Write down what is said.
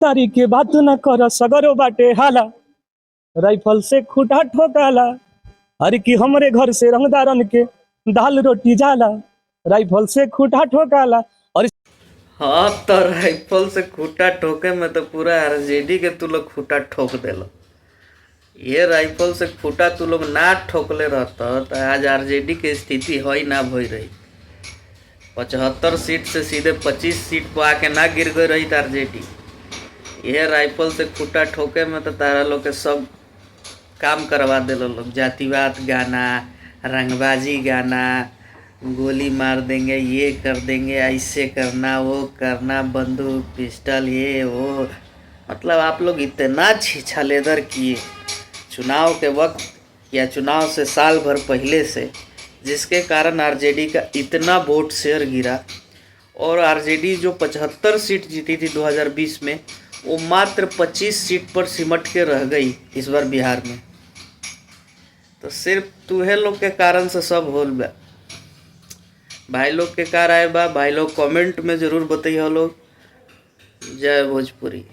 तारी के बात न कर सगरो बाटे हाला, राइफल से खूटा ठोकाला। अरे कि हमरे घर से रंगदारन के दाल रोटी जाला, राइफल से खूटा ठोकाला। और हाँ तो राइफल से खूटा ठोके में तो पूरा आरजेडी के तू लोग खूटा ठोक देलो। ये राइफल से खूटा तू लोग ना ठोकले रहता तो आज आरजेडी के स्थिति हो ही ना भई रही। 75 सीट से सीधे 25 सीट पर आके ना गिर गई रही आरजेडी। यह राइफल से खूटा ठोके में तो तारा लोग के सब काम करवा दिलो लोग। जातिवाद गाना, रंगबाजी गाना, गोली मार देंगे, ये कर देंगे, ऐसे करना, वो करना, बंदूक पिस्टल ये वो। मतलब आप लोग इतना छीछालेदर किए चुनाव के वक्त या चुनाव से साल भर पहले से, जिसके कारण आरजेडी का इतना वोट शेयर गिरा। और आरजेडी जो 75 सीट जीती थी 2020 में, वो मात्र 25 सीट पर सिमट के रह गई इस बार बिहार में। तो सिर्फ तुहे लोग के कारण से सब होल बा। भाई लोग के कार आए बा, भाई लोग कमेंट में ज़रूर बताइए लोग। जय भोजपुरी।